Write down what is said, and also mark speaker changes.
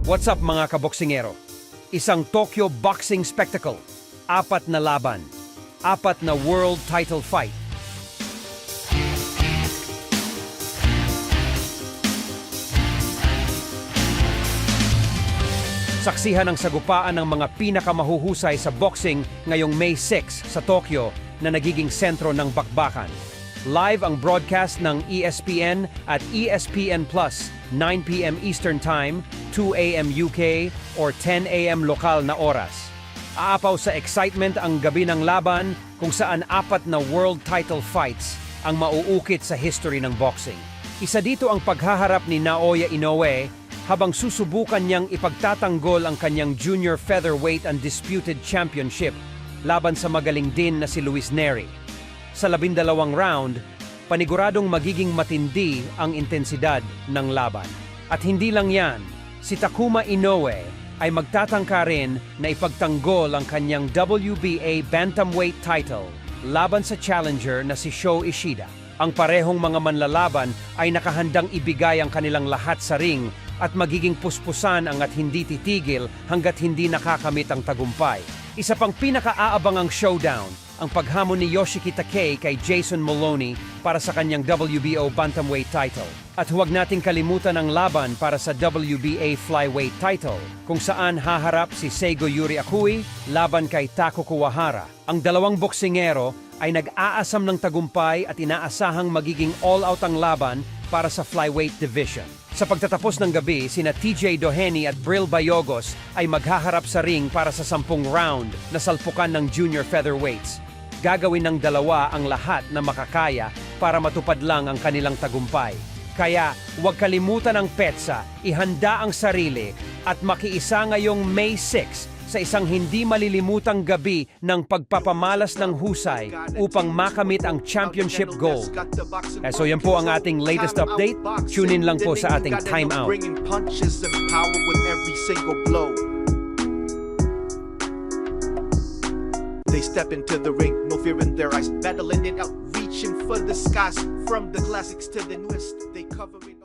Speaker 1: What's up mga kaboksingero? Isang Tokyo boxing spectacle, 4 na laban, 4 na world title fight. Saksihan ang sagupaan ng mga pinakamahuhusay sa boxing ngayong May 6 sa Tokyo na nagiging sentro ng bakbakan. Live ang broadcast ng ESPN at ESPN Plus, 9 p.m. Eastern Time, 2 a.m. UK, or 10 a.m. lokal na oras. Aapaw sa excitement ang gabi ng laban kung saan 4 na world title fights ang mauukit sa history ng boxing. Isa dito ang paghaharap ni Naoya Inoue habang susubukan niyang ipagtatanggol ang kanyang junior featherweight undisputed championship laban sa magaling din na si Luis Nery. Sa 12 round, paniguradong magiging matindi ang intensidad ng laban. At hindi lang yan, si Takuma Inoue ay magtatangka rin na ipagtanggol ang kanyang WBA bantamweight title laban sa challenger na si Sho Ishida. Ang parehong mga manlalaban ay nakahandang ibigay ang kanilang lahat sa ring at magiging puspusan at hindi titigil hanggat hindi nakakamit ang tagumpay. Isa pang pinaka-aabangang showdown, ang paghamon ni Yoshiki Takei kay Jason Moloney para sa kanyang WBO bantamweight title. At huwag nating kalimutan ang laban para sa WBA flyweight title, kung saan haharap si Seigo Yuri Akui laban kay Taku Kuwahara. Ang dalawang boksingero ay nag-aasam ng tagumpay at inaasahang magiging all-out ang laban para sa flyweight division. Sa pagtatapos ng gabi, sina TJ Doheny at Bril Bayogos ay maghaharap sa ring para sa 10 round na salpukan ng junior featherweights. Gagawin ng dalawa ang lahat na makakaya para matupad lang ang kanilang tagumpay. Kaya huwag kalimutan ang petsa, ihanda ang sarili at makiisa ngayong May 6 sa isang hindi malilimutang gabi ng pagpapamalas ng husay upang makamit ang championship gold. So yan po ang ating latest update. Tune in lang po sa ating Time Out.
Speaker 2: They step into the ring, no fear in their eyes, battling it out, reaching for the skies. From the classics to the newest, they cover it.